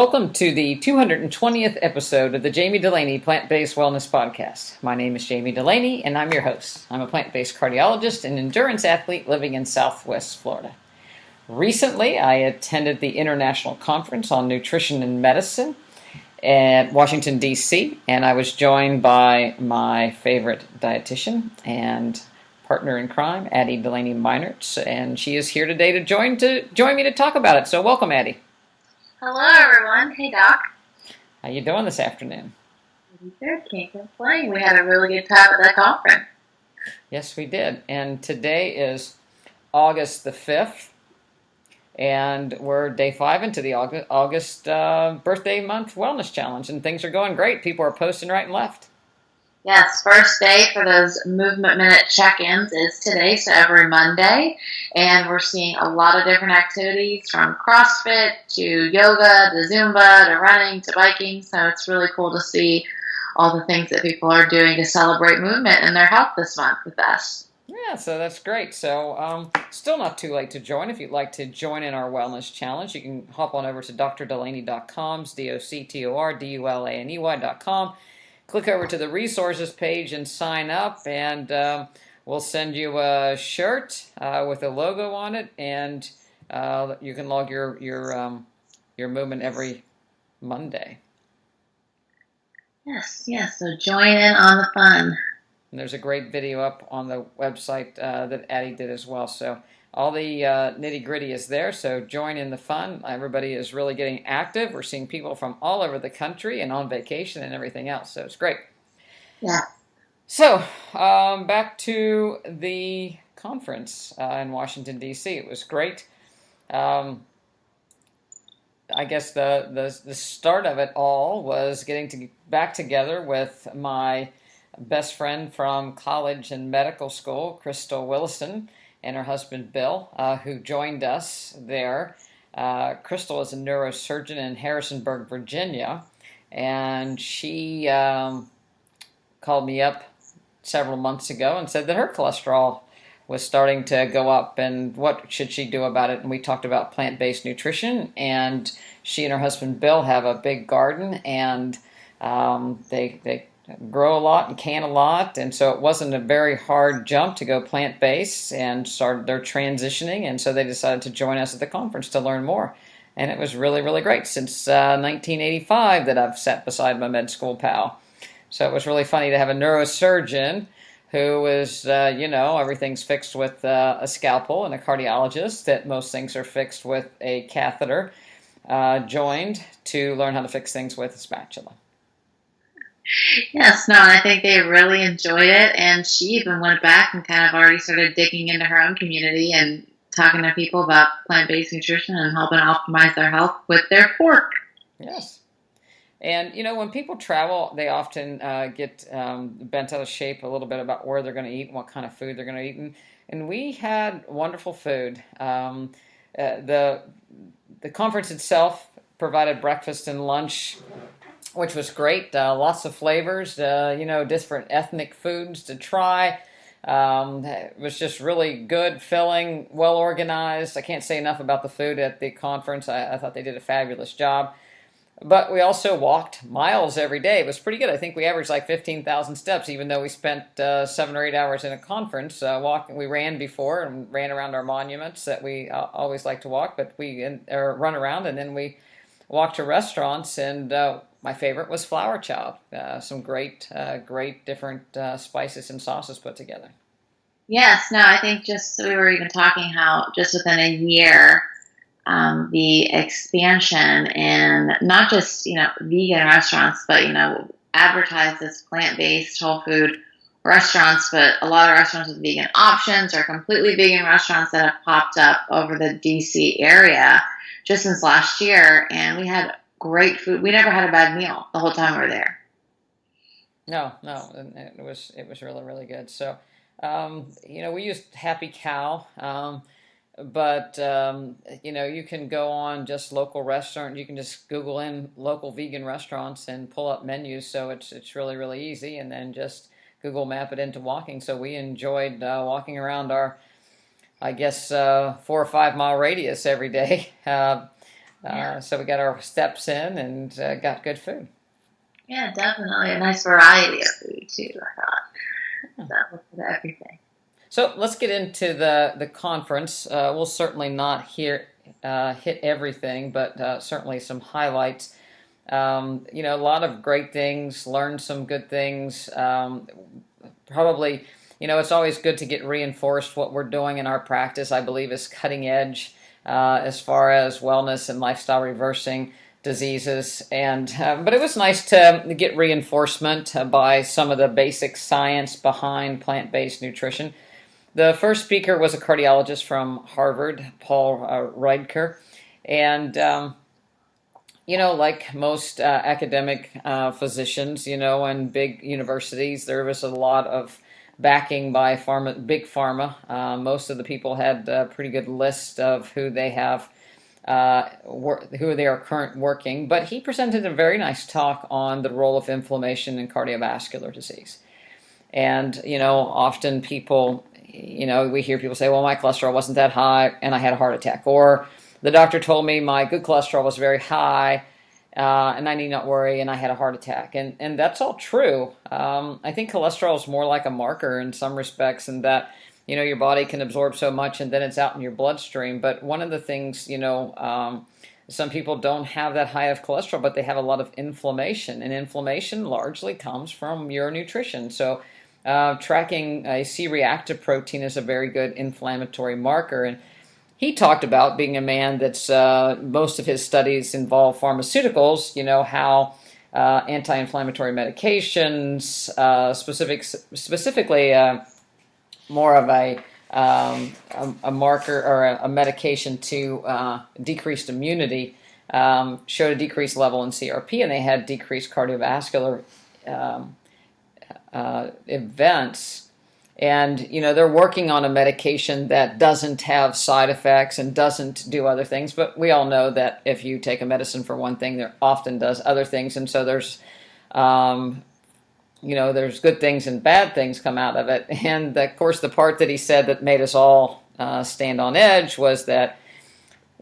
Welcome to the 220th episode of the Jami Dulaney Plant-Based Wellness Podcast. My name is Jami Dulaney, and I'm your host. I'm a plant-based cardiologist and endurance athlete living in Southwest Florida. Recently, I attended the International Conference on Nutrition and Medicine at Washington, D.C., and I was joined by my favorite dietitian and partner in crime, Addie Majnaric, and she is here today to join me to talk about it. So welcome, Addie. Hello, everyone. Hey, Doc. How you doing this afternoon? Good. Can't complain. We had a really good time at the conference. Yes, we did. And today is August the 5th, and we're day 5 into the August birthday month wellness challenge, and things are going great. People are posting right and left. Yes, first day for those movement minute check-ins is today, so every Monday. And we're seeing a lot of different activities from CrossFit to yoga to Zumba to running to biking. So it's really cool to see all the things that people are doing to celebrate movement and their health this month with us. Yeah, so that's great. So still not too late to join. If you'd like to join in our wellness challenge, you can hop on over to drdulaney.com, DoctorDulaney.com. Click over to the resources page and sign up, and we'll send you a shirt with a logo on it, and you can log your movement every Monday. Yes. So join in on the fun. And there's a great video up on the website that Addie did as well. So all the nitty-gritty is there, so join in the fun. Everybody is really getting active. We're seeing people from all over the country and on vacation and everything else, so it's great. Yeah. So back to the conference in Washington, D.C. It was great. I guess the start of it all was getting back together with my best friend from college and medical school, Crystl Whitmire, and her husband, Bill, who joined us there. Crystl is a neurosurgeon in Harrisonburg, Virginia, and she called me up several months ago and said that her cholesterol was starting to go up, and what should she do about it? And we talked about plant-based nutrition, and she and her husband, Bill, have a big garden, and they grow a lot and can a lot, and so it wasn't a very hard jump to go plant-based, and they're transitioning, and so they decided to join us at the conference to learn more. And it was really, really great. Since 1985 that I've sat beside my med school pal. So it was really funny to have a neurosurgeon who is, everything's fixed with a scalpel, and a cardiologist that most things are fixed with a catheter, joined to learn how to fix things with a spatula. Yes, no, I think they really enjoyed it, and she even went back and kind of already started digging into her own community and talking to people about plant-based nutrition and helping optimize their health with their fork. Yes. And, when people travel, they often get bent out of shape a little bit about where they're going to eat and what kind of food they're going to eat. And we had wonderful food. The conference itself provided breakfast and lunch, which was great. Lots of flavors, different ethnic foods to try. It was just really good, filling, well organized. I can't say enough about the food at the conference. I thought they did a fabulous job. But we also walked miles every day. It was pretty good. I think we averaged like 15,000 steps, even though we spent 7 or 8 hours in a conference walking. We ran before and ran around our monuments that we always like to walk, but or run around, and then we walked to restaurants, and my favorite was flour chop. Some great different spices and sauces put together. Yes, no, I think we were even talking how just within a year, the expansion in not just, vegan restaurants, but, advertised as plant-based whole food restaurants, but a lot of restaurants with vegan options or completely vegan restaurants that have popped up over the DC area just since last year. And we had great food. We never had a bad meal the whole time we were there. No, it was really, really good. So, we used Happy Cow, but you can go on just local restaurant. You can just Google in local vegan restaurants and pull up menus. So it's really, really easy, and then just Google map it into walking. So we enjoyed walking around our, 4 or 5 mile radius every day. Yeah. So we got our steps in and got good food. Yeah, definitely. A nice variety of food, too, I thought. Yeah. That was everything. So let's get into the conference. We'll certainly not hit everything, but certainly some highlights. A lot of great things, learned some good things. Probably, it's always good to get reinforced what we're doing in our practice, I believe, is cutting edge as far as wellness and lifestyle reversing diseases. But it was nice to get reinforcement by some of the basic science behind plant-based nutrition. The first speaker was a cardiologist from Harvard, Paul Reidker, and like most academic physicians, and big universities, there was a lot of backing by big pharma. Most of the people had a pretty good list of who they have, who they are current working. But he presented a very nice talk on the role of inflammation in cardiovascular disease. And, often people, we hear people say, well, my cholesterol wasn't that high and I had a heart attack. Or the doctor told me my good cholesterol was very high and I need not worry and I had a heart attack. And that's all true. I think cholesterol is more like a marker in some respects, in that, your body can absorb so much and then it's out in your bloodstream. But one of the things, some people don't have that high of cholesterol, but they have a lot of inflammation. And inflammation largely comes from your nutrition. So tracking a C-reactive protein is a very good inflammatory marker. And he talked about, being a man that's most of his studies involve pharmaceuticals, how anti-inflammatory medications, specifically more of a marker or a medication to decreased immunity, showed a decreased level in CRP, and they had decreased cardiovascular events. And, they're working on a medication that doesn't have side effects and doesn't do other things. But we all know that if you take a medicine for one thing, there often does other things. And so there's good things and bad things come out of it. And, of course, the part that he said that made us all stand on edge was that,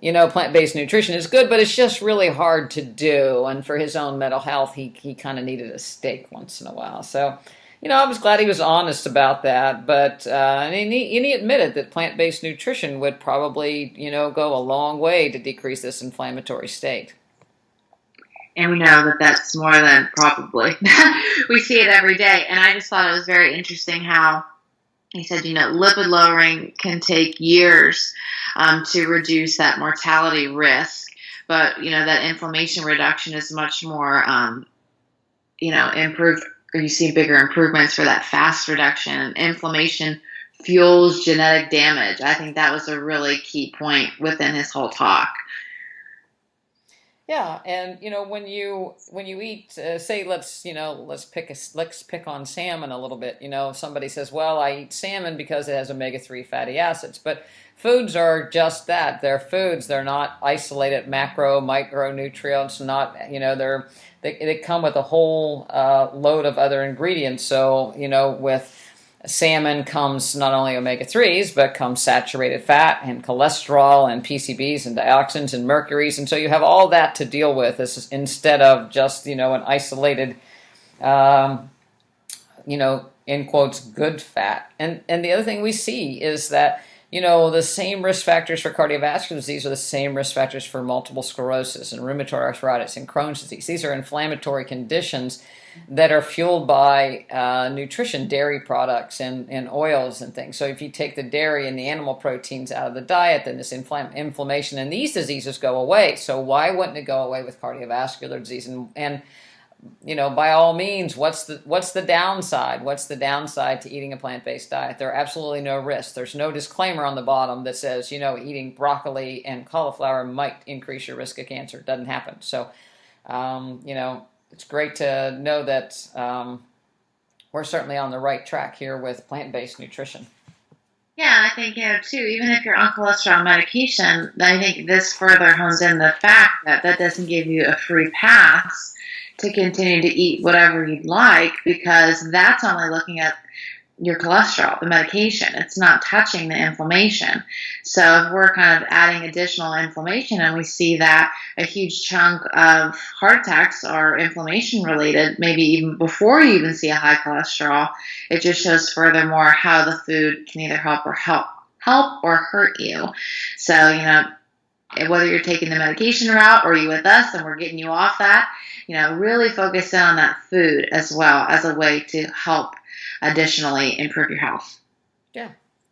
plant-based nutrition is good, but it's just really hard to do. And for his own mental health, he kind of needed a steak once in a while. So, I was glad he was honest about that, but and he admitted that plant-based nutrition would probably, go a long way to decrease this inflammatory state. And we know that that's more than probably. We see it every day. And I just thought it was very interesting how he said, lipid lowering can take years to reduce that mortality risk. But, that inflammation reduction is much more, improved. Or you see bigger improvements for that fast reduction. Inflammation fuels genetic damage. I think that was a really key point within his whole talk. Yeah, and when you eat, say let's pick on salmon a little bit. Somebody says, well, I eat salmon because it has omega-3 fatty acids, but foods are just that. They're foods. They're not isolated macro, micronutrients. Not they come with a whole load of other ingredients. So with salmon comes not only omega-3s, but comes saturated fat and cholesterol and PCBs and dioxins and mercuries. And so you have all that to deal with. This is instead of just, an isolated, in quotes, good fat. And the other thing we see is that, the same risk factors for cardiovascular disease are the same risk factors for multiple sclerosis and rheumatoid arthritis and Crohn's disease. These are inflammatory conditions that are fueled by nutrition, dairy products and oils and things. So if you take the dairy and the animal proteins out of the diet, then this inflammation and these diseases go away. So why wouldn't it go away with cardiovascular disease? And by all means, what's the downside? What's the downside to eating a plant-based diet? There are absolutely no risks. There's no disclaimer on the bottom that says, eating broccoli and cauliflower might increase your risk of cancer. It doesn't happen. So, it's great to know that we're certainly on the right track here with plant-based nutrition. Yeah, I think, too, even if you're on cholesterol medication, I think this further hones in the fact that doesn't give you a free pass to continue to eat whatever you'd like, because that's only looking at your cholesterol, the medication. It's not touching the inflammation. So if we're kind of adding additional inflammation and we see that a huge chunk of heart attacks are inflammation related, maybe even before you even see a high cholesterol, it just shows furthermore how the food can either help or hurt you. So, whether you're taking the medication route or you with us and we're getting you off that, really focus in on that food as well as a way to help additionally improve your health. Yeah,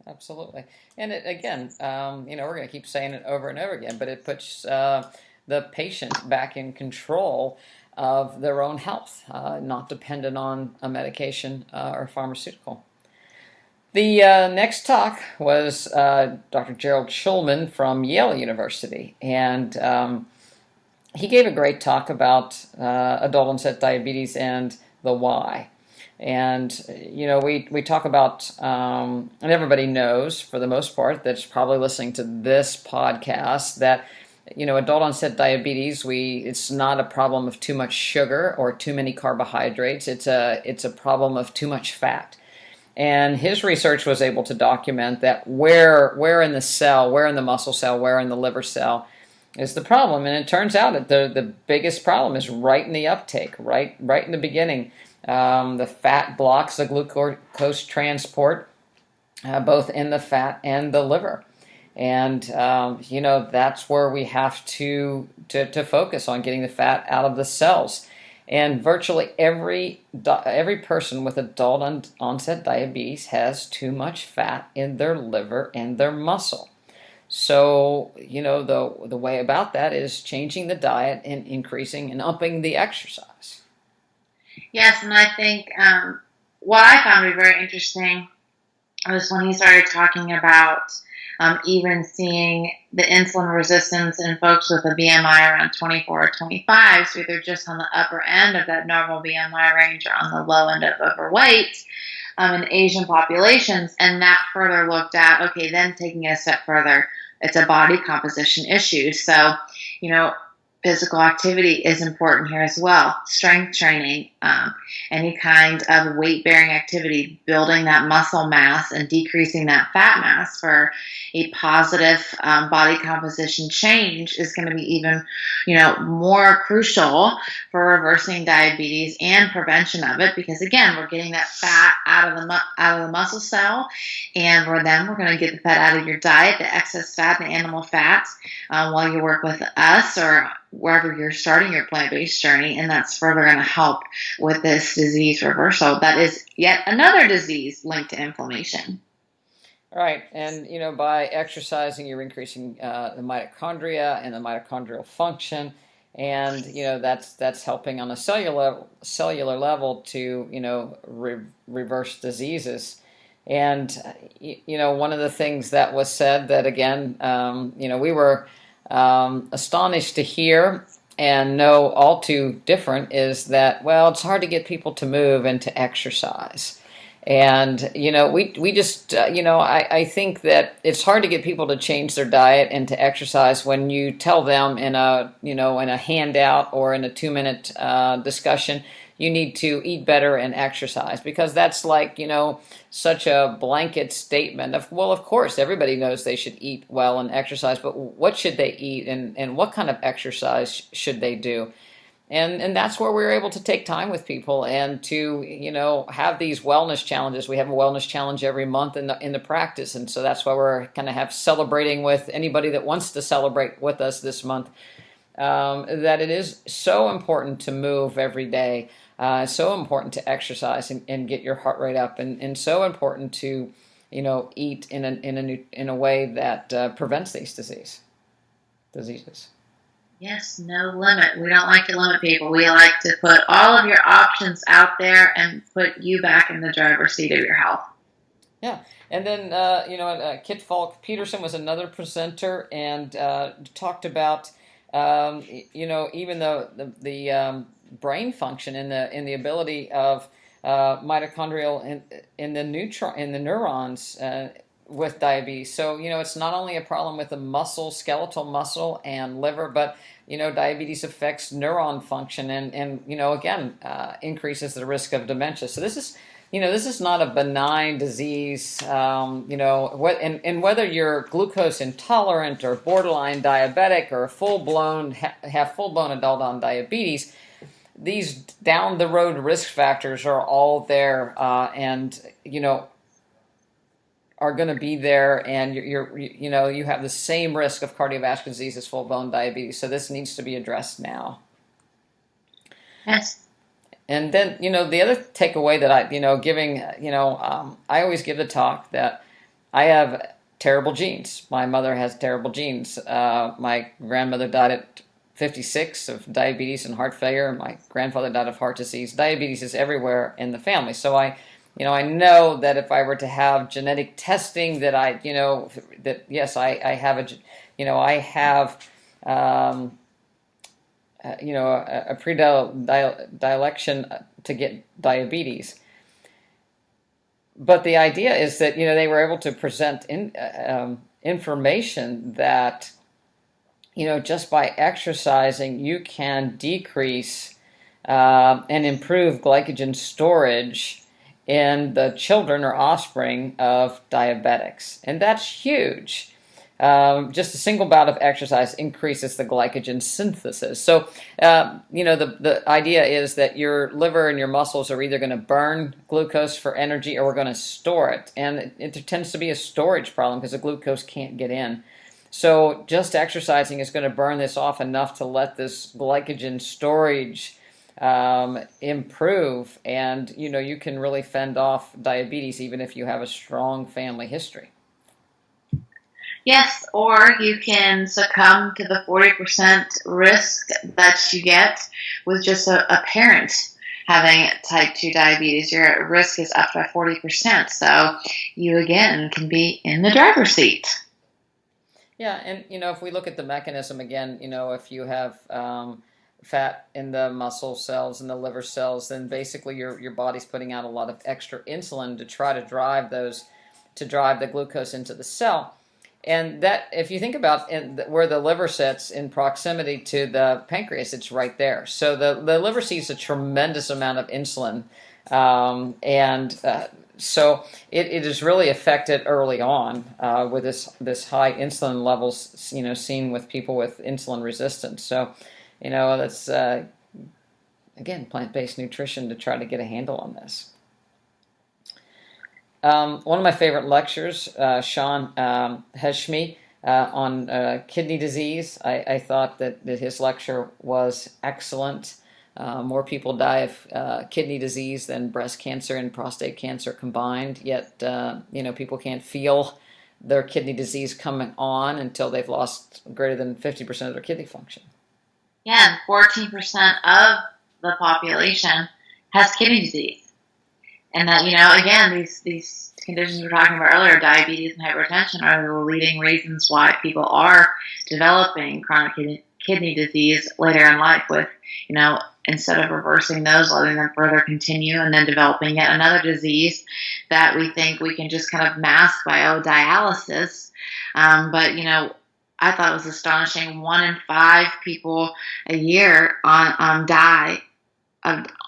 absolutely. And it, again, we're going to keep saying it over and over again, but it puts the patient back in control of their own health, not dependent on a medication or pharmaceutical. The next talk was Dr. Gerald Shulman from Yale University, and he gave a great talk about adult onset diabetes and the why. And, we talk about, and everybody knows for the most part that's probably listening to this podcast that, adult onset diabetes, it's not a problem of too much sugar or too many carbohydrates. It's a problem of too much fat. And his research was able to document that where in the cell, where in the muscle cell, where in the liver cell is the problem. And it turns out that the biggest problem is right in the uptake, right in the beginning. The fat blocks the glucose transport, both in the fat and the liver. And, that's where we have to focus on getting the fat out of the cells. And virtually every person with adult onset diabetes has too much fat in their liver and their muscle. So, the way about that is changing the diet and increasing and upping the exercise. Yes, and I think what I found to be very interesting was when he started talking about even seeing the insulin resistance in folks with a BMI around 24 or 25, so either just on the upper end of that normal BMI range or on the low end of overweight in Asian populations, and that further looked at, okay, then taking it a step further, it's a body composition issue. So, physical activity is important here as well. Strength training, any kind of weight-bearing activity, building that muscle mass and decreasing that fat mass for a positive body composition change is going to be even, more crucial for reversing diabetes and prevention of it. Because again, we're getting that fat out of the muscle cell, and we're going to get the fat out of your diet, the excess fat, the animal fats, while you work with us or wherever you're starting your plant-based journey, and that's further going to help with this disease reversal. That is yet another disease linked to inflammation. Right, and by exercising, you're increasing the mitochondria and the mitochondrial function, and that's helping on a cellular level to reverse diseases. And one of the things that was said that again, we were astonished to hear and know all too different is that, well, it's hard to get people to move and to exercise. And, we just, I think that it's hard to get people to change their diet and to exercise when you tell them in a handout or in a 2-minute discussion, you need to eat better and exercise, because that's like, such a blanket statement of, well, of course, everybody knows they should eat well and exercise, but what should they eat and what kind of exercise should they do? And that's where we're able to take time with people and to, have these wellness challenges. We have a wellness challenge every month in the practice. And so that's why we're kind of celebrating with anybody that wants to celebrate with us this month, that it is so important to move every day. So important to exercise and get your heart rate up, and so important to, eat in a way that prevents these diseases. Yes, no limit. We don't like to limit people. We like to put all of your options out there and put you back in the driver's seat of your health. Yeah, and then Kit Falk-Peterson was another presenter and talked about even though the brain function and the ability of mitochondrial in the neurons with diabetes. So it's not only a problem with the skeletal muscle and liver, but diabetes affects neuron function and again increases the risk of dementia. So this is this is not a benign disease, and whether you're glucose intolerant or borderline diabetic or have full-blown adult on diabetes, these down the road risk factors are all there, and are going to be there, and you have the same risk of cardiovascular disease as full-blown diabetes. So this needs to be addressed now. Yes. And then, the other takeaway that I always give the talk that I have terrible genes. My mother has terrible genes. My grandmother died at 56 of diabetes and heart failure. My grandfather died of heart disease. Diabetes is everywhere in the family. So I know that if I were to have genetic testing, that I have a predilection to get diabetes. But the idea is that, they were able to present information that, just by exercising, you can decrease and improve glycogen storage in the children or offspring of diabetics. And that's huge. Just a single bout of exercise increases the glycogen synthesis. So, the idea is that your liver and your muscles are either going to burn glucose for energy or we're going to store it. And it tends to be a storage problem because the glucose can't get in. So just exercising is going to burn this off enough to let this glycogen storage improve. And, you can really fend off diabetes even if you have a strong family history. Yes, or you can succumb to the 40% risk that you get with just a parent having type 2 diabetes. Your risk is up by 40%. So you, again, can be in the driver's seat. Yeah, and, if we look at the mechanism again, if you have fat in the muscle cells and the liver cells, then basically your body's putting out a lot of extra insulin to try to drive the glucose into the cell. And that, if you think about where the liver sits in proximity to the pancreas, it's right there. So the liver sees a tremendous amount of insulin, so it is really affected early on with this high insulin levels, seen with people with insulin resistance. So, that's again plant-based nutrition to try to get a handle on this. One of my favorite lectures, Sean Heshmi, on kidney disease. I thought that his lecture was excellent. More people die of kidney disease than breast cancer and prostate cancer combined, yet people can't feel their kidney disease coming on until they've lost greater than 50% of their kidney function. Yeah, and 14% of the population has kidney disease. And that, again, these conditions we were talking about earlier, diabetes and hypertension, are the leading reasons why people are developing chronic kidney disease later in life with, instead of reversing those, letting them further continue and then developing yet another disease that we think we can just kind of mask by dialysis. But, I thought it was astonishing. 1 in 5 people a year die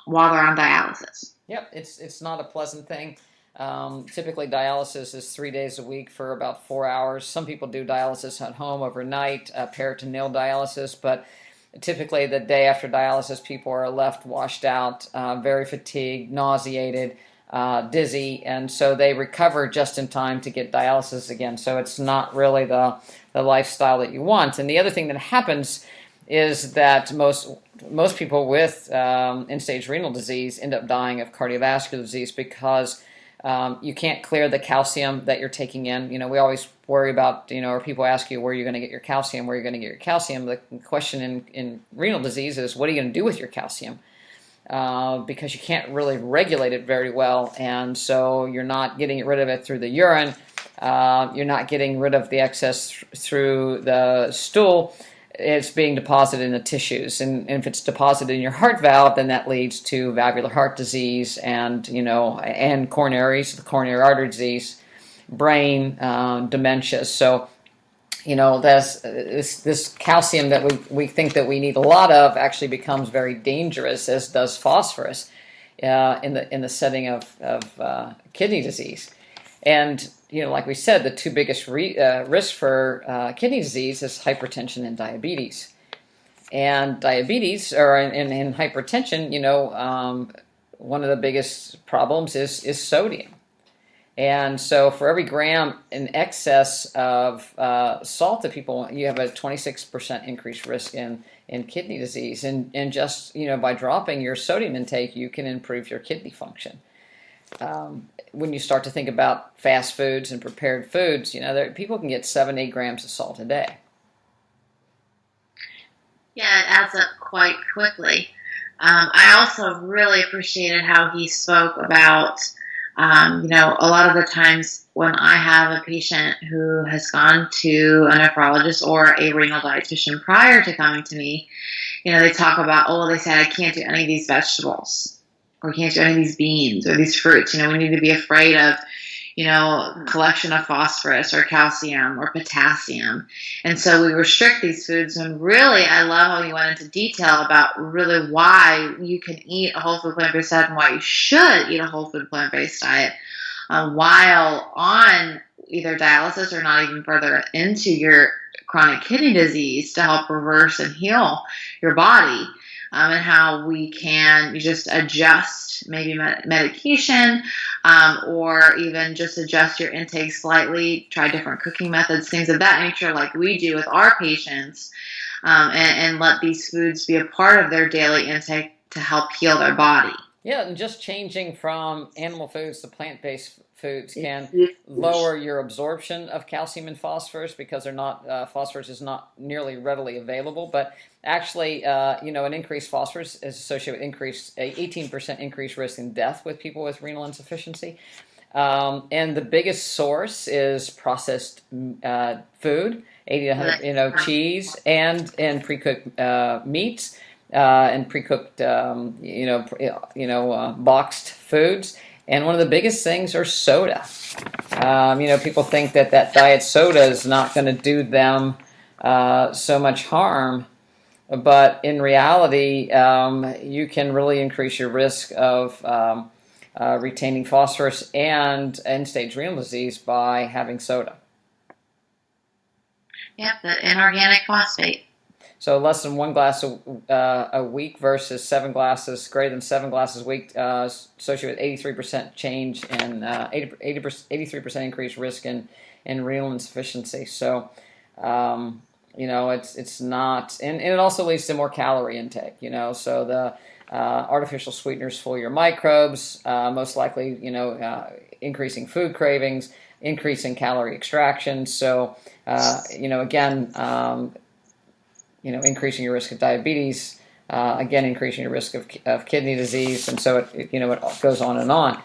while they're on dialysis. Yep, it's not a pleasant thing. Typically, dialysis is 3 days a week for about 4 hours. Some people do dialysis at home overnight, peritoneal dialysis, but typically the day after dialysis, people are left washed out, very fatigued, nauseated, dizzy, and so they recover just in time to get dialysis again. So it's not really the lifestyle that you want. And the other thing that happens is that most people with end-stage renal disease end up dying of cardiovascular disease because you can't clear the calcium that you're taking in. We always worry about, or people ask you where you're going to get your calcium, where you're going to get your calcium. The question in renal disease is, what are you going to do with your calcium? Because you can't really regulate it very well, and so you're not getting rid of it through the urine. You're not getting rid of the excess through the stool. It's being deposited in the tissues, and if it's deposited in your heart valve, then that leads to valvular heart disease and and coronaries, the coronary artery disease, brain dementia. So this calcium that we think that we need a lot of actually becomes very dangerous, as does phosphorus. in the setting of kidney disease. And like we said, the two biggest risks for kidney disease is hypertension and diabetes. And diabetes or in hypertension, one of the biggest problems is sodium. And so for every gram in excess of salt that people want, you have a 26% increased risk in kidney disease. And just, by dropping your sodium intake, you can improve your kidney function. When you start to think about fast foods and prepared foods, people can get 7-8 grams of salt a day. Yeah, it adds up quite quickly. I also really appreciated how he spoke about, a lot of the times when I have a patient who has gone to a nephrologist or a renal dietitian prior to coming to me, they talk about, they said, I can't do any of these vegetables, or can't do any of these beans or these fruits. We need to be afraid of, collection of phosphorus or calcium or potassium. And so we restrict these foods. And really, I love how you went into detail about really why you can eat a whole food plant-based diet and why you should eat a whole food plant-based diet while on either dialysis or not even further into your chronic kidney disease to help reverse and heal your body. And how we can just adjust maybe medication or even just adjust your intake slightly, try different cooking methods, things of that nature like we do with our patients, and let these foods be a part of their daily intake to help heal their body. Yeah, and just changing from animal foods to plant-based foods can lower your absorption of calcium and phosphorus because they're not phosphorus is not nearly readily available. But actually, an increased phosphorus is associated with 18% increased risk in death with people with renal insufficiency. And the biggest source is processed food, 80 to 100, cheese and pre-cooked meats. And pre-cooked, boxed foods. And one of the biggest things are soda. People think that diet soda is not going to do them so much harm. But in reality, you can really increase your risk of retaining phosphorus and end-stage renal disease by having soda. Yep, the inorganic phosphate. So less than 1 glass a week versus 7 glasses, greater than 7 glasses a week, associated with 83% change and 83% increased risk in renal insufficiency. So, it's not, and it also leads to more calorie intake. So the artificial sweeteners fool your microbes, most likely, increasing food cravings, increasing calorie extraction. So, again. Increasing your risk of diabetes, again, increasing your risk of kidney disease, and so it goes on and on.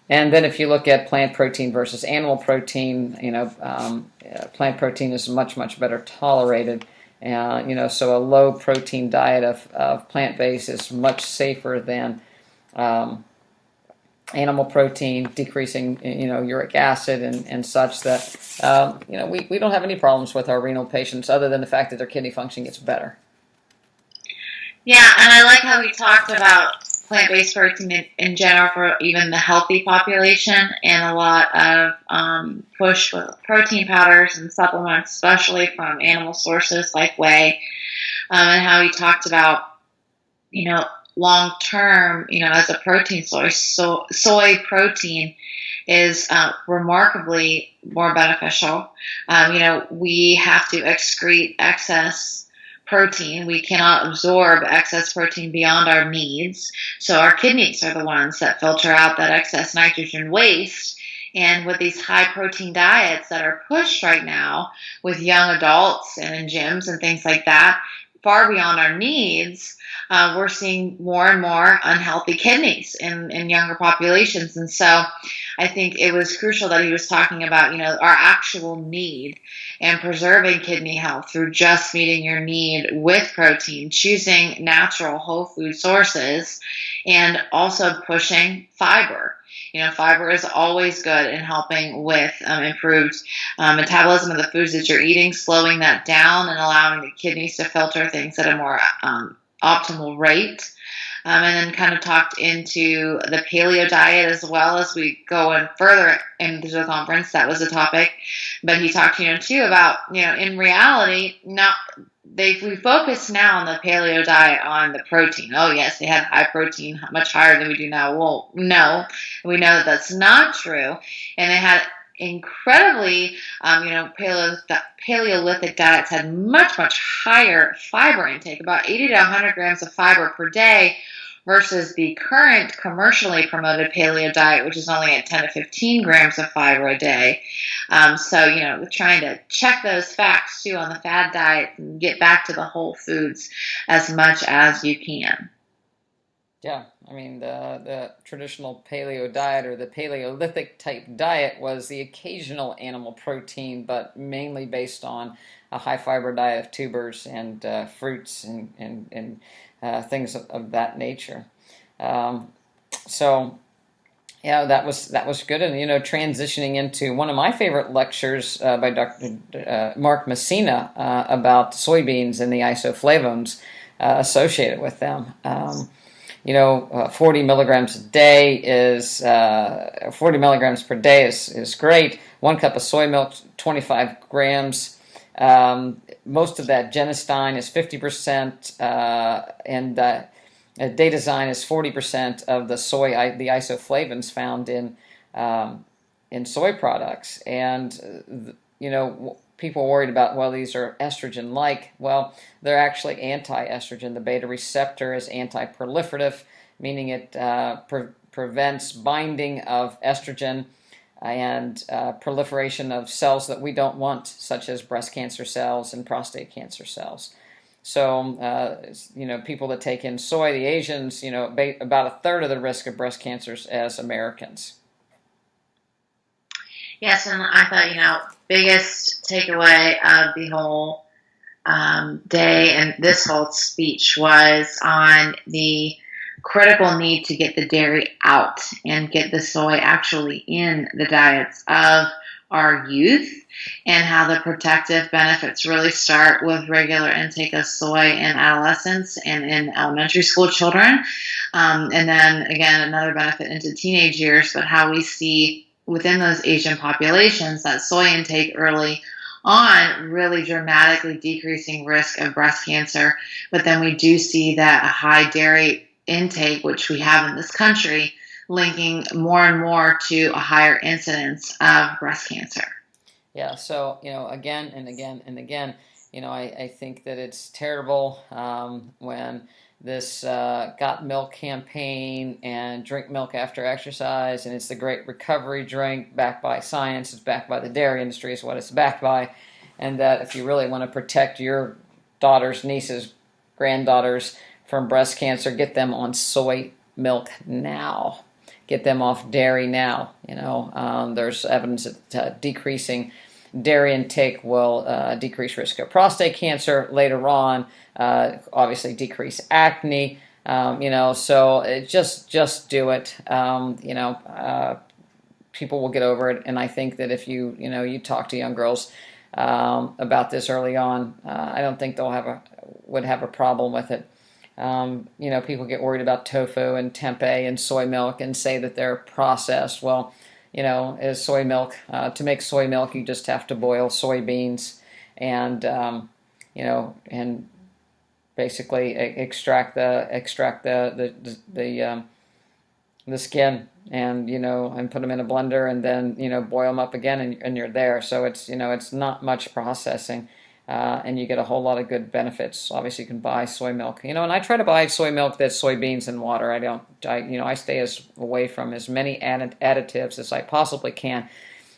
And then if you look at plant protein versus animal protein, plant protein is much, much better tolerated. So a low protein diet of plant-based is much safer than animal protein, decreasing uric acid and such that we don't have any problems with our renal patients other than the fact that their kidney function gets better. Yeah, and I like how we talked about plant-based protein in general for even the healthy population, and a lot of push with protein powders and supplements, especially from animal sources like whey, and how he talked about long term, as a protein source, soy protein is remarkably more beneficial. We have to excrete excess protein. We cannot absorb excess protein beyond our needs. So our kidneys are the ones that filter out that excess nitrogen waste. And with these high protein diets that are pushed right now with young adults and in gyms and things like that, far beyond our needs, we're seeing more and more unhealthy kidneys in younger populations. And so I think it was crucial that he was talking about, our actual need and preserving kidney health through just meeting your need with protein, choosing natural whole food sources, and also pushing fiber. Fiber is always good in helping with improved metabolism of the foods that you're eating, slowing that down and allowing the kidneys to filter things at a more optimal rate. and then kind of talked into the paleo diet as well as we go in further into the conference. That was a topic. But he talked, too about, in reality, now we focus now on the paleo diet on the protein. Oh, yes, they had high protein, much higher than we do now. Well, no, we know that that's not true. And they had incredibly, Paleolithic diets had much, much higher fiber intake, about 80 to 100 grams of fiber per day, versus the current commercially promoted paleo diet, which is only at 10 to 15 grams of fiber a day. So, trying to check those facts too on the fad diet and get back to the whole foods as much as you can. Yeah, I mean, the traditional paleo diet or the Paleolithic type diet was the occasional animal protein, but mainly based on a high fiber diet of tubers and fruits and things of that nature. So, yeah, that was good. And, transitioning into one of my favorite lectures by Dr. Mark Messina about soybeans and the isoflavones associated with them. 40 milligrams a day is 40 milligrams per day is great. 1 cup of soy milk, 25 grams. Most of that genistein is 50%, and Datazyme is 40% of the the isoflavones found in soy products. And people are worried about, well, these are estrogen-like. Well, they're actually anti-estrogen. The beta receptor is anti-proliferative, meaning it prevents binding of estrogen and proliferation of cells that we don't want, such as breast cancer cells and prostate cancer cells. So, people that take in soy, the Asians, about a third of the risk of breast cancers as Americans. Yes, and I thought, biggest takeaway of the whole day and this whole speech was on the critical need to get the dairy out and get the soy actually in the diets of our youth, and how the protective benefits really start with regular intake of soy in adolescents and in elementary school children. And then, again, another benefit into teenage years, but how we see within those Asian populations that soy intake early on really dramatically decreasing risk of breast cancer. But then we do see that a high dairy intake, which we have in this country, linking more and more to a higher incidence of breast cancer. Yeah, so, again and again and again, I think that it's terrible when this Got Milk campaign and drink milk after exercise, and it's the great recovery drink backed by science, it's backed by the dairy industry is what it's backed by, and that if you really want to protect your daughters, nieces, granddaughters from breast cancer, get them on soy milk now. Get them off dairy now. There's evidence that decreasing dairy intake will decrease risk of prostate cancer later on. Obviously, decrease acne. So just do it. People will get over it, and I think that if you talk to young girls about this early on, I don't think they'll would have a problem with it. People get worried about tofu and tempeh and soy milk and say that they're processed. Well, is soy milk, to make soy milk, you just have to boil soybeans and, and basically extract the skin and, and put them in a blender and then, boil them up again and you're there. So it's not much processing. And you get a whole lot of good benefits. Obviously, you can buy soy milk, and I try to buy soy milk that's soybeans and water. I stay away from as many additives as I possibly can,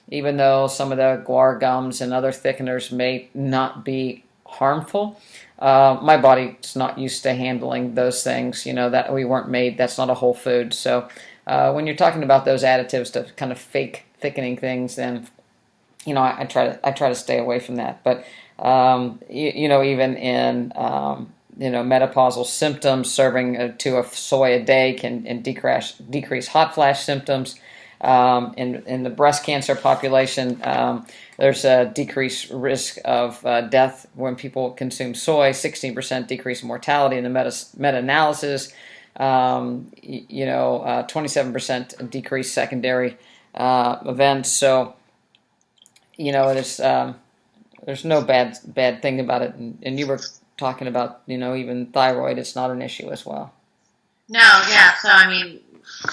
even though some of the guar gums and other thickeners may not be harmful. My body's not used to handling those things, that we weren't made. That's not a whole food. So when you're talking about those additives to kind of fake thickening things, then, I try to stay away from that. But even in menopausal symptoms, serving 2 of soy a day can decrease hot flash symptoms. In the breast cancer population, there's a decreased risk of death when people consume soy. 16% decrease in mortality in the meta-analysis. 27% decreased secondary events. So, there's no bad thing about it. And you were talking about, even thyroid, it's not an issue as well. No, yeah. So I mean,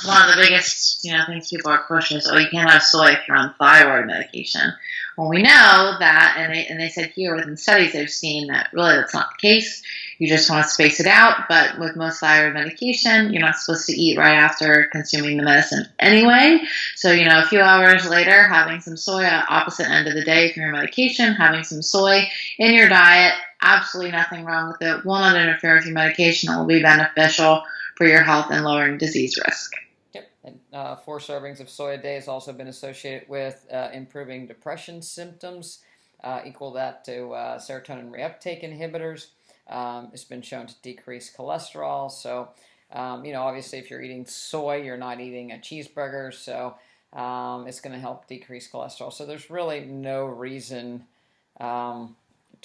one of the biggest things people are pushing is, oh, you can't have soy if you're on thyroid medication. Well, we know that, and they said here within studies they've seen that really that's not the case. You just want to space it out. But with most thyroid medication, you're not supposed to eat right after consuming the medicine anyway. So a few hours later, having some soy at opposite end of the day from your medication, having some soy in your diet, absolutely nothing wrong with it. Will not interfere with your medication. It will be beneficial for your health and lowering disease risk. Yep. And 4 servings of soy a day has also been associated with improving depression symptoms, equal that to serotonin reuptake inhibitors. It's been shown to decrease cholesterol. So, obviously if you're eating soy, you're not eating a cheeseburger. So it's going to help decrease cholesterol. So there's really no reason to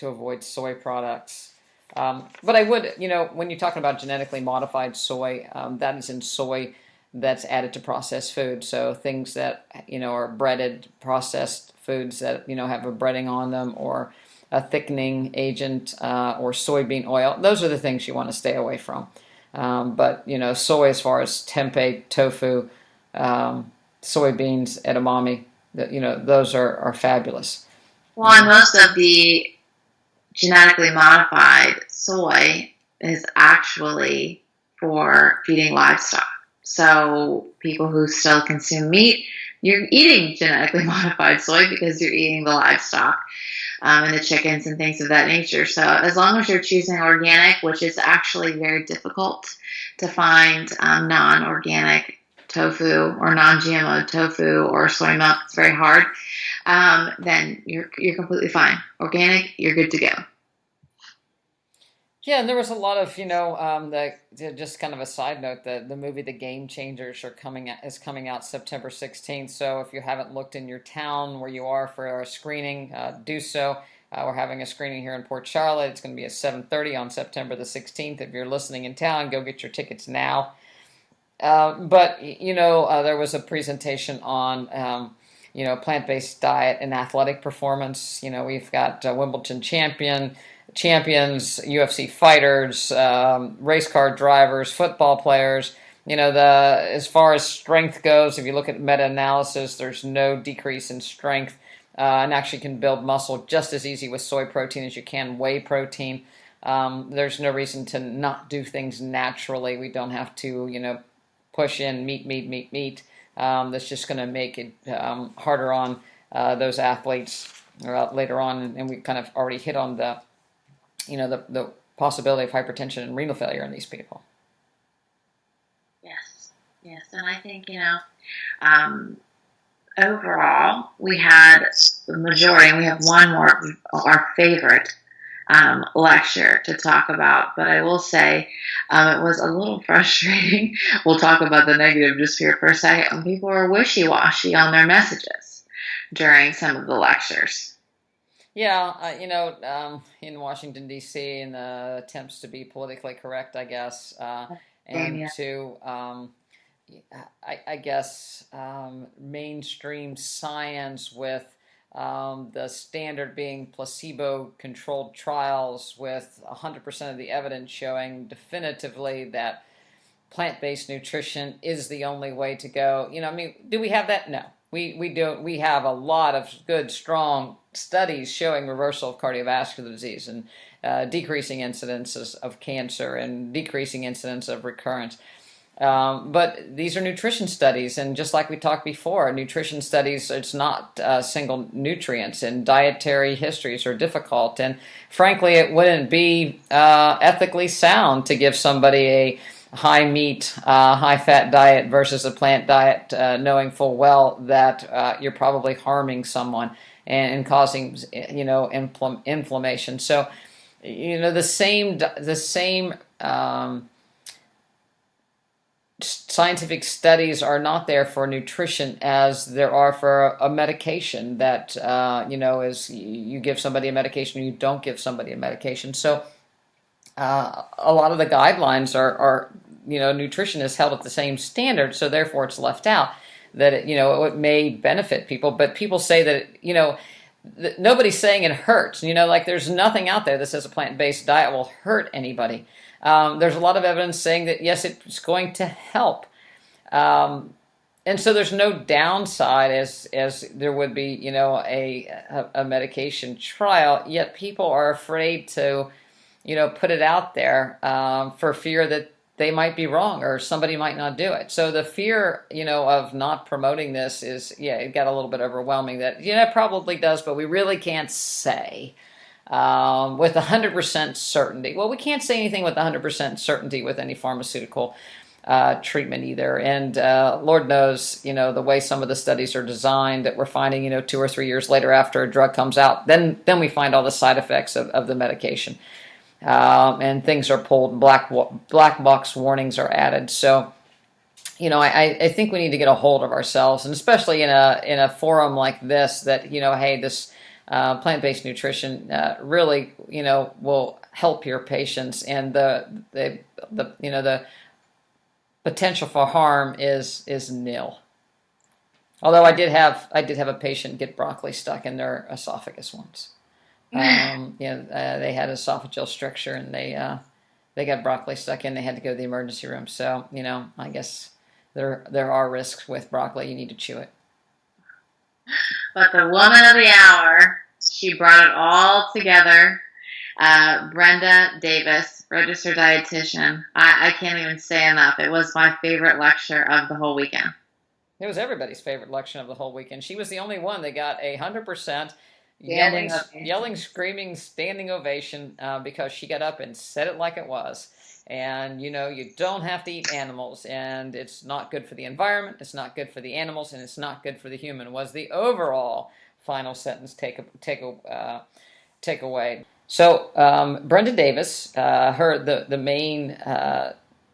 avoid soy products. But I would, when you're talking about genetically modified soy, that is in soy that's added to processed food. So things that, are breaded, processed foods that, have a breading on them, or a thickening agent, or soybean oil. Those are the things you want to stay away from. But, soy, as far as tempeh, tofu, soybeans, edamame, those are fabulous. Well, and most of the genetically modified soy is actually for feeding livestock. So people who still consume meat, you're eating genetically modified soy because you're eating the livestock and the chickens and things of that nature. So as long as you're choosing organic, which is actually very difficult to find non-organic tofu or non-GMO tofu or soy milk, it's very hard. Then you're completely fine. Organic, you're good to go. Yeah, and there was a lot of, just kind of a side note, the movie The Game Changers is coming out September 16th. So if you haven't looked in your town where you are for a screening, do so. We're having a screening here in Port Charlotte. It's going to be at 7:30 on September the 16th. If you're listening in town, go get your tickets now. But there was a presentation on, plant-based diet and athletic performance. We've got Wimbledon champions, UFC fighters, race car drivers, football players. As far as strength goes, if you look at meta-analysis, there's no decrease in strength, and actually can build muscle just as easy with soy protein as you can whey protein. There's no reason to not do things naturally. We don't have to, push in meat. That's just going to make it harder on those athletes later on, and we kind of already hit on the possibility of hypertension and renal failure in these people. Yes, and I think overall we had the majority, and we have one more, our favorite lecture to talk about, but I will say it was a little frustrating. We'll talk about the negative just here for a second. People were wishy-washy on their messages during some of the lectures. Yeah, in Washington, D.C., in the attempts to be politically correct, I guess, and to, I guess, mainstream science with the standard being placebo-controlled trials with 100% of the evidence showing definitively that plant-based nutrition is the only way to go. Do we have that? No. We don't. We have a lot of good, strong studies showing reversal of cardiovascular disease and decreasing incidences of cancer and decreasing incidence of recurrence. But these are nutrition studies, and just like we talked before, nutrition studies, it's not single nutrients, and dietary histories are difficult. And frankly, it wouldn't be ethically sound to give somebody a high meat, high fat diet versus a plant diet, knowing full well that you're probably harming someone and causing, inflammation. So, the same scientific studies are not there for nutrition as there are for a medication that, is you give somebody a medication or you don't give somebody a medication. So a lot of the guidelines are nutrition is held at the same standard, so therefore it's left out. That it may benefit people, but people say that nobody's saying it hurts. Like there's nothing out there that says a plant-based diet will hurt anybody. There's a lot of evidence saying that yes, it's going to help. And so there's no downside as there would be, a medication trial, yet people are afraid to, put it out there for fear that they might be wrong or somebody might not do it. So the fear, of not promoting this is, it got a little bit overwhelming that, it probably does, but we really can't say with 100% certainty. Well, we can't say anything with 100% certainty with any pharmaceutical treatment either. And Lord knows, the way some of the studies are designed that we're finding, 2 or 3 years later after a drug comes out, then we find all the side effects of the medication. And things are pulled, black box warnings are added. So, I think we need to get a hold of ourselves, and especially in a forum like this that, hey, this plant-based nutrition really, will help your patients, and the potential for harm is nil. Although I did have a patient get broccoli stuck in their esophagus once. They had esophageal stricture, and they got broccoli stuck in. They had to go to the emergency room. So I guess there are risks with broccoli. You need to chew it. But the woman of the hour, she brought it all together. Brenda Davis, registered dietitian. I can't even say enough. It was my favorite lecture of the whole weekend. It was everybody's favorite lecture of the whole weekend. She was the only one that got 100% yelling, screaming, standing ovation because she got up and said it like it was. And, you don't have to eat animals, and it's not good for the environment, it's not good for the animals, and it's not good for the human, was the overall final sentence takeaway. So Brenda Davis, the main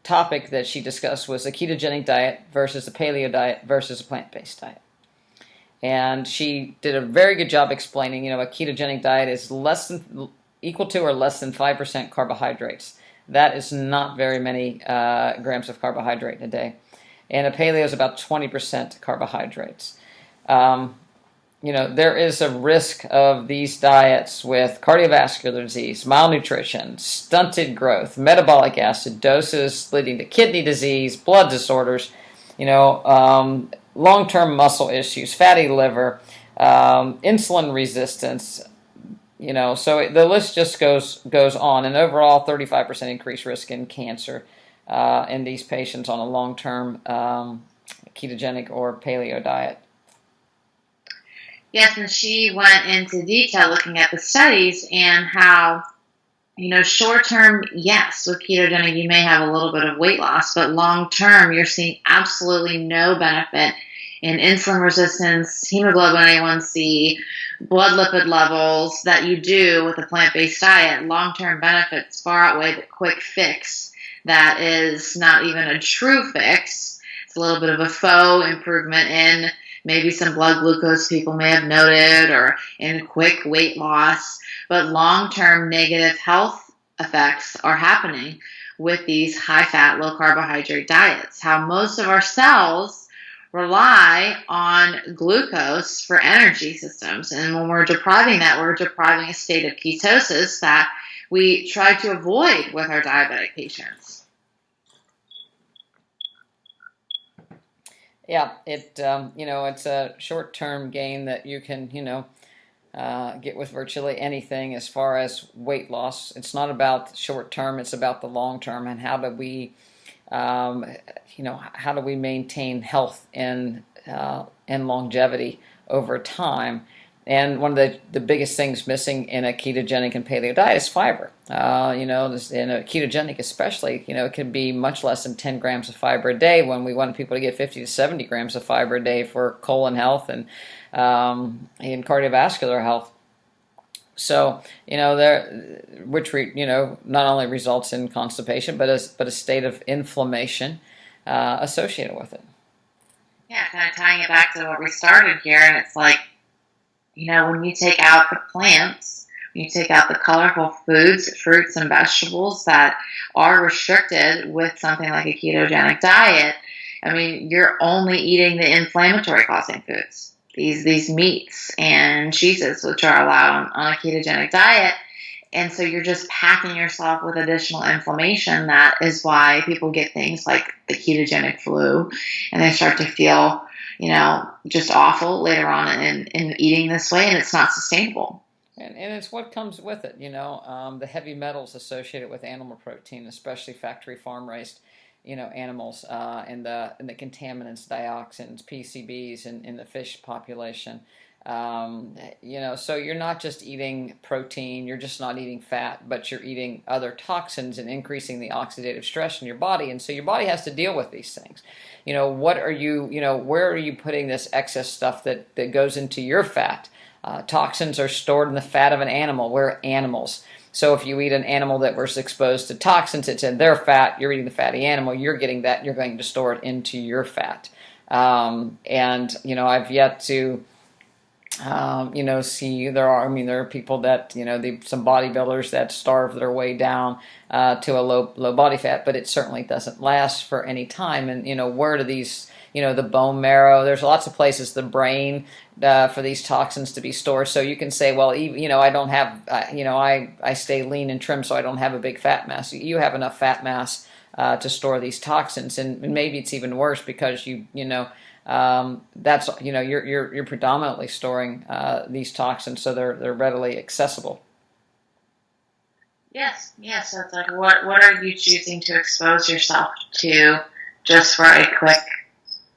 topic that she discussed was a ketogenic diet versus a paleo diet versus a plant-based diet. And she did a very good job explaining, a ketogenic diet is equal to or less than 5% carbohydrates. That is not very many grams of carbohydrate in a day. And a paleo is about 20% carbohydrates. There is a risk of these diets with cardiovascular disease, malnutrition, stunted growth, metabolic acidosis leading to kidney disease, blood disorders, long-term muscle issues, fatty liver, insulin resistance, so the list just goes on. And overall, 35% increased risk in cancer in these patients on a long-term ketogenic or paleo diet. Yes, and she went into detail looking at the studies and how, short-term, yes, with ketogenic you may have a little bit of weight loss, but long-term you're seeing absolutely no benefit in insulin resistance, hemoglobin A1C, blood lipid levels that you do with a plant-based diet. Long-term benefits far outweigh the quick fix that is not even a true fix. It's a little bit of a faux improvement in maybe some blood glucose people may have noted, or in quick weight loss, but long-term negative health effects are happening with these high-fat, low-carbohydrate diets. How most of our cells rely on glucose for energy systems, and when we're depriving that, we're depriving a state of ketosis that we try to avoid with our diabetic patients. Yeah, it's a short-term gain that you can, get with virtually anything as far as weight loss. It's not about short-term, it's about the long-term, and how do we, how do we maintain health and longevity over time. And one of the biggest things missing in a ketogenic and paleo diet is fiber. In a ketogenic especially, it can be much less than 10 grams of fiber a day, when we want people to get 50 to 70 grams of fiber a day for colon health and cardiovascular health. So, which not only results in constipation, but a state of inflammation associated with it. Yeah, kind of tying it back to what we started here, and it's like, when you take out the plants, You take out the colorful foods, fruits, and vegetables that are restricted with something like a ketogenic diet. I mean, you're only eating the inflammatory causing foods, these meats and cheeses, which are allowed on a ketogenic diet. And so you're just packing yourself with additional inflammation. That is why people get things like the ketogenic flu, and they start to feel, just awful later on in eating this way, and it's not sustainable. And it's what comes with it, the heavy metals associated with animal protein, especially factory farm raised, animals, and the contaminants, dioxins, PCBs in the fish population. So you're not just eating protein, you're just not eating fat, but you're eating other toxins and increasing the oxidative stress in your body. And so your body has to deal with these things. What are you, where are you putting this excess stuff that goes into your fat? Toxins are stored in the fat of an animal. We're animals. So if you eat an animal that was exposed to toxins, it's in their fat, you're eating the fatty animal, you're getting that, you're going to store it into your fat. I've yet to, see there are people that, some bodybuilders that starve their way down to a low body fat, but it certainly doesn't last for any time. And, where do these, the bone marrow, there's lots of places, the brain, for these toxins to be stored. So you can say, well, I don't have, I stay lean and trim, so I don't have a big fat mass. You have enough fat mass to store these toxins, and maybe it's even worse because that's you're predominantly storing these toxins, so they're readily accessible. Yes. So it's like, what are you choosing to expose yourself to just for a quick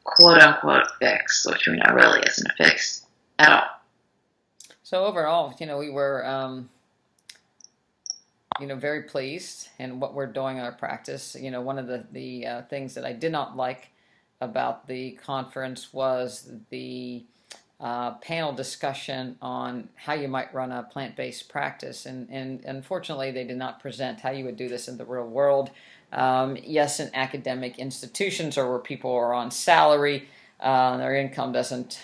quote unquote fix, which we know really isn't a fix at all. So overall, we were very pleased in what we're doing in our practice. One of the things that I did not like about the conference was the panel discussion on how you might run a plant-based practice, and unfortunately they did not present how you would do this in the real world. Yes, in academic institutions or where people are on salary, their income doesn't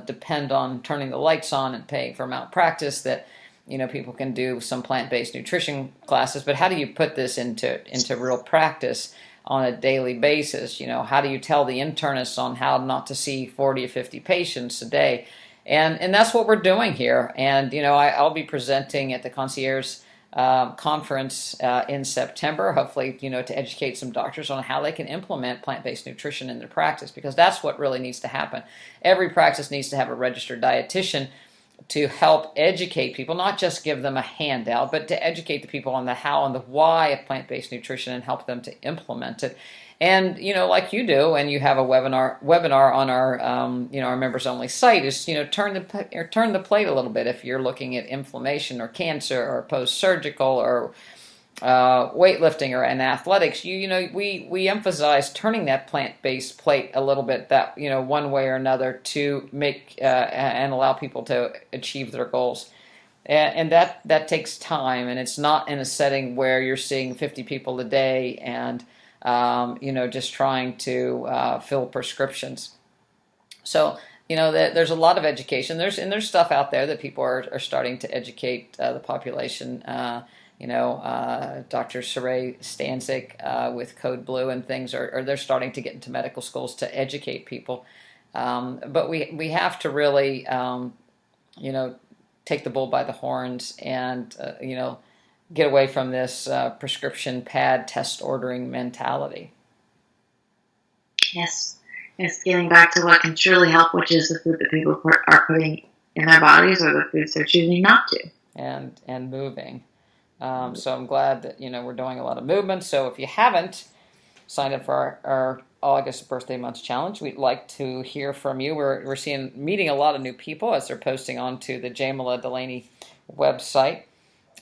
depend on turning the lights on and paying for malpractice, that people can do some plant-based nutrition classes. But how do you put this into real practice on a daily basis? How do you tell the internists on how not to see 40 or 50 patients a day? And that's what we're doing here. And I'll be presenting at the Concierge conference in September, hopefully, to educate some doctors on how they can implement plant-based nutrition in their practice, because that's what really needs to happen. Every practice needs to have a registered dietitian to help educate people, not just give them a handout, but to educate the people on the how and the why of plant-based nutrition and help them to implement it. And, like you do, and you have a webinar on our, our members only site, is, turn the plate a little bit. If you're looking at inflammation or cancer or post-surgical or weightlifting or in athletics, we emphasize turning that plant-based plate a little bit, that, one way or another, to make and allow people to achieve their goals. And that takes time, and it's not in a setting where you're seeing 50 people a day and just trying to fill prescriptions. So, there's a lot of education. There's stuff out there that people are starting to educate the population. Dr. Saray Stanzik with Code Blue and things they're starting to get into medical schools to educate people. But we have to really, take the bull by the horns and, get away from this prescription pad test ordering mentality. Yes, getting back to what can truly help, which is the food that people are putting in their bodies or the foods they're choosing not to. And moving. So I'm glad that, we're doing a lot of movement. So if you haven't signed up for our August birthday month challenge, we'd like to hear from you. We're meeting a lot of new people as they're posting onto the Dulaney website.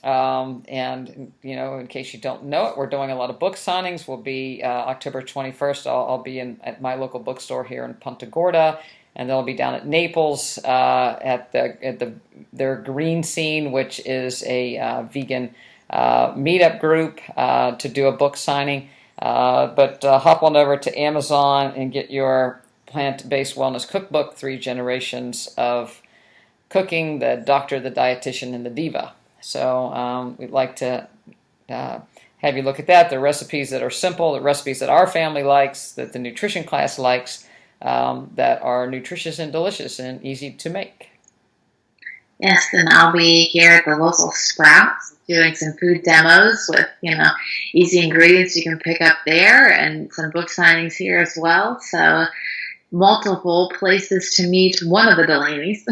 And in case you don't know it, we're doing a lot of book signings. We'll be October 21st. I'll be at my local bookstore here in Punta Gorda, and they'll be down at Naples at their Green Scene, which is a vegan meetup group to do a book signing. But hop on over to Amazon and get your plant-based wellness cookbook, 3 Generations of Cooking: The Doctor, the Dietitian, and the Diva. So we'd like to have you look at that. The recipes that are simple, the recipes that our family likes, that the nutrition class likes, that are nutritious and delicious and easy to make. Yes, and I'll be here at the local Sprouts doing some food demos with, easy ingredients you can pick up there, and some book signings here as well. So multiple places to meet one of the Dulaneys.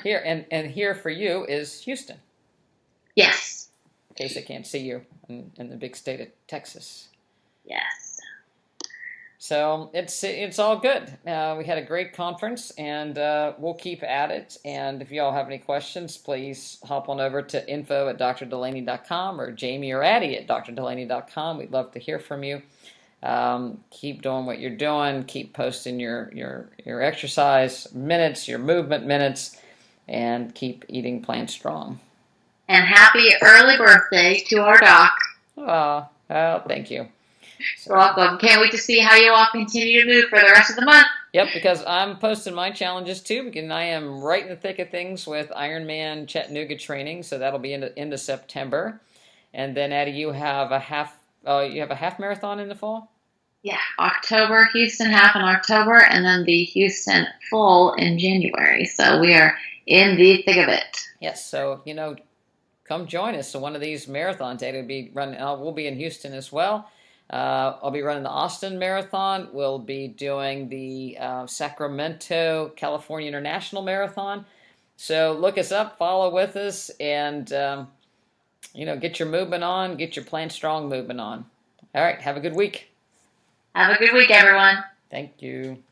Here, and here for you is Houston. Yes. In case they can't see you in the big state of Texas. Yes. So it's all good. We had a great conference, and we'll keep at it. And if you all have any questions, please hop on over to info@drdulaney.com or Jami or Addie at drdulaney.com. We'd love to hear from you. Keep doing what you're doing. Keep posting your exercise minutes, your movement minutes, and keep eating Plant Strong. And happy early birthday to our doc. Oh, thank you. You're welcome. Can't wait to see how you all continue to move for the rest of the month. Yep, because I'm posting my challenges too, because I am right in the thick of things with Ironman Chattanooga training, so that'll be into September. And then Addie, you have a half marathon in the fall? Yeah, October, Houston half in October, and then the Houston full in January. So we are in the thick of it. Yes, so come join us. So one of these marathons, Addie will be running. We'll be in Houston as well. I'll be running the Austin Marathon. We'll be doing the Sacramento, California International Marathon. So look us up, follow with us, and get your movement on, get your Plant Strong movement on. All right, have a good week. Have a good week, everyone. Thank you.